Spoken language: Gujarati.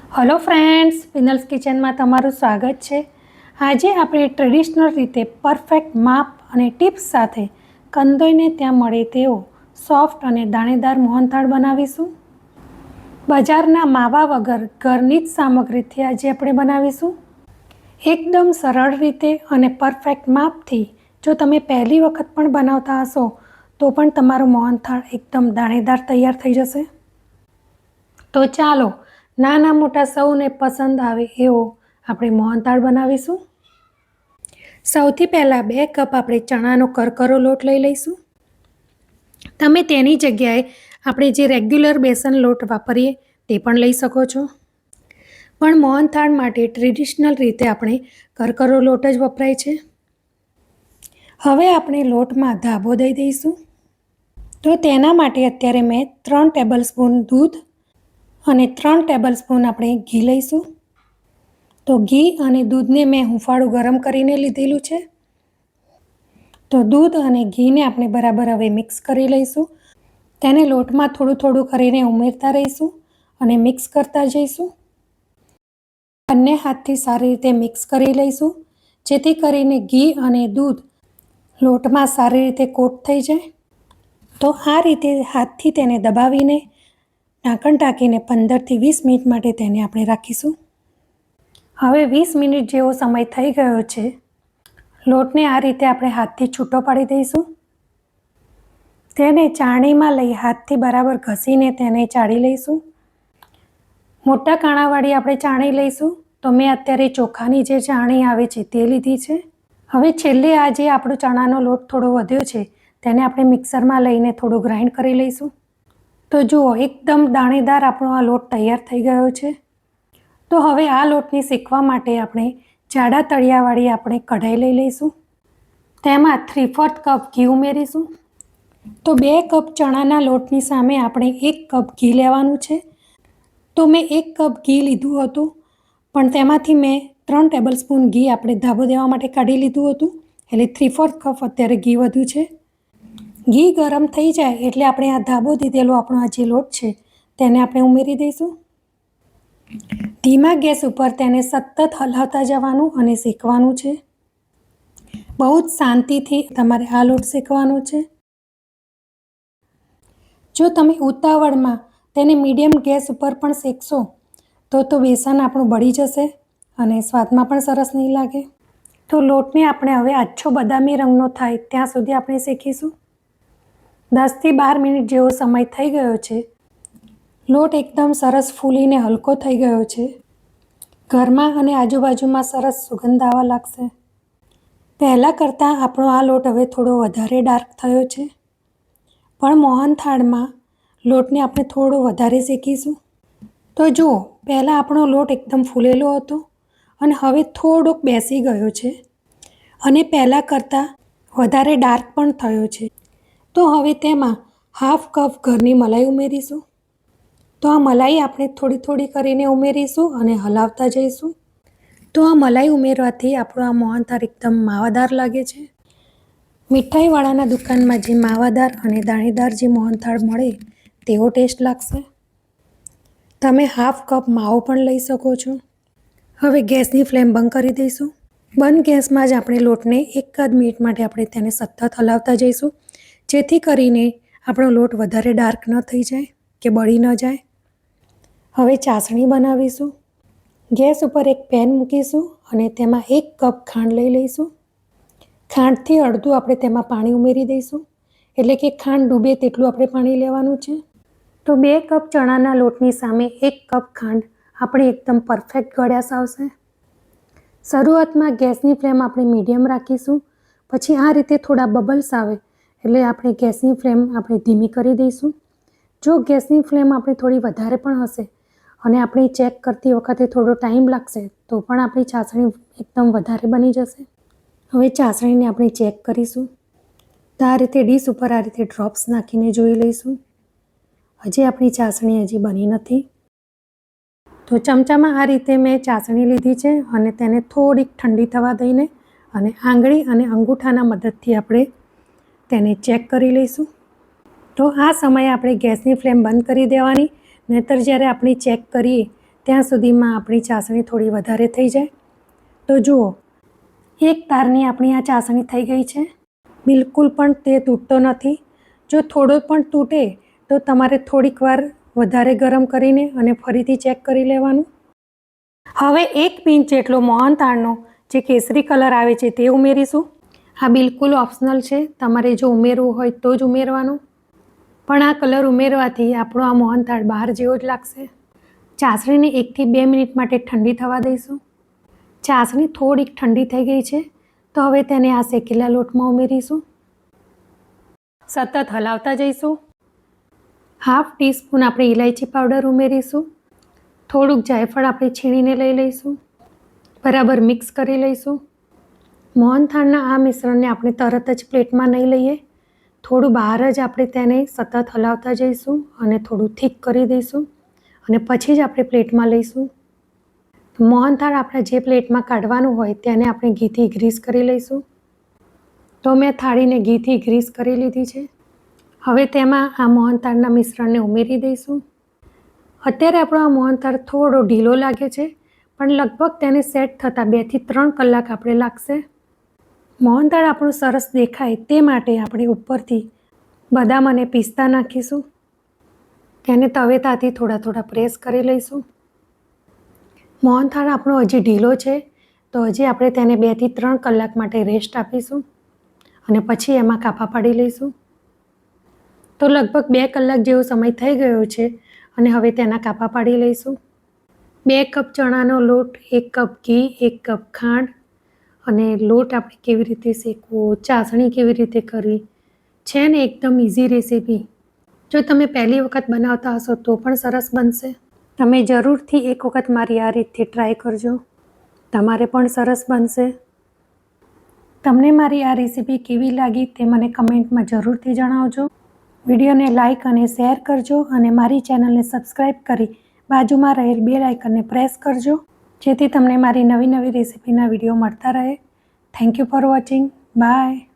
हेलो फ्रेंड्स, विनल्स किचन में तमारुं स्वागत है। आज આપણે ट्रेडिशनल रीते परफेक्ट माप અને टिप्स સાથે કંદોઈને ત્યાં મળે તેવો સોફ્ટ અને દાણેદાર મોહનથાળ બનાવીશું। બજારના માવા વગર ઘરની જ સામગ્રીથી આજે આપણે બનાવીશું એકદમ સરળ રીતે અને પરફેક્ટ માપથી। જો તમે પહેલી વખત પણ બનાવતા હશો તો પણ તમારો મોહનથાળ એકદમ દાણેદાર તૈયાર થઈ જશે। તો ચાલો નાના મોટા સૌને પસંદ આવે એવો આપણે મોહનથાળ બનાવીશું। સૌથી પહેલાં 2 કપ આપણે ચણાનો કરકરો લોટ લઈ લઈશું। તમે તેની જગ્યાએ આપણે જે રેગ્યુલર બેસન લોટ વાપરીએ તે પણ લઈ શકો છો, પણ મોહનથાળ માટે ટ્રેડિશનલ રીતે આપણે કરકરો લોટ જ વપરાય છે। હવે આપણે લોટમાં ધાબો દઈ દઈશું। તો તેના માટે અત્યારે મેં 3 ટેબલસ્પૂન દૂધ અને 3 ટેબલસ્પૂન આપણે ઘી લઈશું। તો ઘી અને દૂધને મેં હુંફાળું ગરમ કરીને લીધેલું છે। તો દૂધ અને ઘીને આપણે બરાબર હવે મિક્સ કરી લઈશું। તેને લોટમાં થોડું થોડું કરીને ઉમેરતા રહીશું અને મિક્સ કરતા જઈશું। બંને હાથથી સારી રીતે મિક્સ કરી લઈશું, જેથી કરીને ઘી અને દૂધ લોટમાં સારી રીતે કોટ થઈ જાય। તો આ રીતે હાથથી તેને દબાવીને ઢાંકણ ઢાંકીને 15 થી 20 મિનિટ માટે તેને આપણે રાખીશું। હવે 20 મિનિટ જેવો સમય થઈ ગયો છે। લોટને આ રીતે આપણે હાથથી છૂટો પાડી દઈશું। તેને ચાળણીમાં લઈ હાથથી બરાબર ઘસીને તેને ચાળી લઈશું। મોટા કાણાવાળી આપણે ચાણી લઈશું। તો મેં અત્યારે ચોખાની જે ચાણી આવે છે તે લીધી છે। હવે છેલ્લે આ જે આપણો ચણાનો લોટ થોડો વધ્યો છે તેને આપણે મિક્સરમાં લઈને થોડું ગ્રાઇન્ડ કરી લઈશું। તો જુઓ, એકદમ દાણેદાર આપણો આ લોટ તૈયાર થઈ ગયો છે। તો હવે આ લોટને શેકવા માટે આપણે જાડા તળિયાવાળી આપણે કઢાઈ લઈ લઈશું। તેમાં 3/4 કપ ઘી ઉમેરીશું। તો 2 કપ ચણાના લોટની સામે આપણે 1 કપ ઘી લેવાનું છે। તો મેં 1 કપ ઘી લીધું હતું, પણ તેમાંથી મેં 3 ટેબલસ્પૂન ઘી આપણે ધાબો દેવા માટે કાઢી લીધું હતું, એટલે 3/4 કપ અત્યારે ઘી વધ્યું છે। ઘી ગરમ થઈ જાય એટલે આપણે આ ધાબો દીધેલો આપણો આ જે લોટ છે તેને આપણે ઉમેરી દઈશું। ધીમા ગેસ ઉપર તેને સતત હલાવતા જવાનું અને શેકવાનું છે। બહુ જ શાંતિથી તમારે આ લોટ શેકવાનો છે। જો તમે ઉતાવળમાં તેને મીડિયમ ગેસ ઉપર પણ શેકશો તો બેસન આપણું બળી જશે અને સ્વાદમાં પણ સરસ નહીં લાગે। તો લોટને આપણે હવે આછો બદામી રંગનો થાય ત્યાં સુધી આપણે શેકીશું। 10 થી 12 મિનિટ જેવો સમય થઈ ગયો છે। લોટ એકદમ સરસ ફૂલીને હલકો થઈ ગયો છે। ઘરમાં અને આજુબાજુમાં સરસ સુગંધ આવવા લાગશે। પહેલાં કરતાં આપણો આ લોટ હવે થોડો વધારે ડાર્ક થયો છે, પણ મોહનથાળમાં લોટને આપણે થોડો વધારે શેકીશું। તો જુઓ, પહેલાં આપણો લોટ એકદમ ફૂલેલો હતો અને હવે થોડોક બેસી ગયો છે અને પહેલાં કરતાં વધારે ડાર્ક પણ થયો છે। તો હવે તેમાં ½ કપ ઘરની મલાઈ ઉમેરીશું। તો આ મલાઈ આપણે થોડી થોડી કરીને ઉમેરીશું અને હલાવતા જઈશું। તો આ મલાઈ ઉમેરવાથી આપણો આ મોહનથાળ એકદમ માવાદાર લાગે છે। મીઠાઈવાળાના દુકાનમાં જે માવાદાર અને દાણેદાર જે મોહનથાળ મળે તેવો ટેસ્ટ લાગશે। તમે ½ કપ માવો પણ લઈ શકો છો। હવે ગેસની ફ્લેમ બંધ કરી દઈશું। બંધ ગેસમાં જ આપણે લોટને 1 મિનિટ માટે આપણે તેને સતત હલાવતા જઈશું, જેથી કરીને આપણો લોટ વધારે ડાર્ક ન થઈ જાય કે બળી ન જાય। હવે ચાસણી બનાવીશું। ગેસ ઉપર એક પેન મૂકીશું અને તેમાં 1 કપ ખાંડ લઈ લઈશું। ખાંડથી અડધું આપણે તેમાં પાણી ઉમેરી દઈશું, એટલે કે ખાંડ ડૂબે તેટલું આપણે પાણી લેવાનું છે। તો 2 કપ ચણાના લોટની સામે 1 કપ ખાંડ આપણે એકદમ પરફેક્ટ ગળ્યાશ આવશે। શરૂઆતમાં ગેસની ફ્લેમ આપણે મીડિયમ રાખીશું, પછી આ રીતે થોડા બબલ્સ આવે એટલે આપણે ગેસની ફ્લેમ આપણે ધીમી કરી દઈશું। જો ગેસની ફ્લેમ આપણે થોડી વધારે પણ હશે અને આપણે ચેક કરતી વખતે થોડો ટાઈમ લાગશે તો પણ આપણી ચાસણી એકદમ વધારે બની જશે। હવે ચાસણીને આપણે ચેક કરીશું। તો આ રીતે ડીશ ઉપર આ રીતે ડ્રોપ્સ નાખીને જોઈ લઈશું। હજી આપણી ચાસણી હજી બની નથી। તો ચમચામાં આ રીતે મેં ચાસણી લીધી છે અને તેને થોડીક ઠંડી થવા દઈને અને આંગળી અને અંગૂઠાના મદદથી આપણે તેને ચેક કરી લઈશું। તો આ સમયે આપણે ગેસની ફ્લેમ બંધ કરી દેવાની, નહીંતર જ્યારે આપણે ચેક કરીએ ત્યાં સુધીમાં આપણી ચાસણી થોડી વધારે થઈ જાય. તો જુઓ, એક તારની આપણી આ ચાસણી થઈ ગઈ છે. બિલકુલ પણ તે તૂટતો નથી. જો થોડો પણ તૂટે તો તમારે થોડીક વાર વધારે ગરમ કરીને અને ફરીથી ચેક કરી લેવાનું. હવે 1 પિંચ જેટલો મોહનથાળનો જે કેસરી કલર આવે છે તે ઉમેરીશું. આ બિલકુલ ઓપ્શનલ છે, તમારે જો ઉમેરવું હોય તો જ ઉમેરવાનું. પણ આ કલર ઉમેરવાથી આપણો આ મોહનથાળ બહાર જેવો જ લાગશે. ચાસણીને 1 થી 2 મિનિટ માટે ઠંડી થવા દઈશું. ચાસણી થોડીક ઠંડી થઈ ગઈ છે, તો હવે તેને આ શેકેલા લોટમાં ઉમેરીશું. સતત હલાવતા જઈશું. હાફ ટીસ્પૂન આપણે ઇલાયચી પાવડર ઉમેરીશું. થોડુંક જાયફળ આપણે છીણીને લઈ લઈશું. બરાબર મિક્સ કરી લઈશું. મોહનથાળના આ મિશ્રણને આપણે તરત જ પ્લેટમાં નહીં લઈએ. થોડું બહાર જ આપણે તેને સતત હલાવતા જઈશું અને થોડું થીક કરી દઈશું અને પછી જ આપણે પ્લેટમાં લઈશું. મોહનથાળ આપણે જે પ્લેટમાં કાઢવાનું હોય તેને આપણે ઘીથી ગ્રીસ કરી લઈશું. તો મેં થાળીને ઘીથી ગ્રીસ કરી લીધી છે. હવે તેમાં આ મોહનથાળના મિશ્રણને ઉમેરી દઈશું. અત્યારે આપણો આ મોહનથાળ થોડો ઢીલો લાગે છે, પણ લગભગ તેને સેટ થતાં 2 થી 3 કલાક આપણે લાગશે. મોહનથાળ આપણું સરસ દેખાય તે માટે આપણે ઉપરથી બદામ અને પિસ્તા નાખીશું. તેને તવેથાથી થોડા થોડા પ્રેસ કરી લઈશું. મોહનથાળ આપણો હજી ઢીલો છે, તો હજી આપણે તેને 2 થી 3 કલાક માટે રેસ્ટ આપીશું અને પછી એમાં કાપા પાડી લઈશું. તો લગભગ 2 કલાક જેવો સમય થઈ ગયો છે અને હવે તેના કાપા પાડી લઈશું. 2 કપ ચણાનો લોટ, 1 કપ ઘી, 1 કપ ખાંડ અને લોટ આપણે કેવી રીતે શેકવો, ચાસણી કેવી રીતે કરવી છે ને એકદમ ઇઝી રેસીપી. જો તમે પહેલી વખત બનાવતા હશો તો પણ સરસ બનશે. તમે જરૂરથી એક વખત મારી આ રીતથી ટ્રાય કરજો, તમારે પણ સરસ બનશે. તમને મારી આ રેસીપી કેવી લાગી તે મને કમેન્ટમાં જરૂરથી જણાવજો. વિડીયોને લાઇક અને શેર કરજો અને મારી ચેનલને સબસ્ક્રાઈબ કરી બાજુમાં રહેલ બેલ આઇકનને પ્રેસ કરજો, જેથી તમને મારી નવી રેસીપીના વિડીયો મળતા રહે. Thank you for watching. By.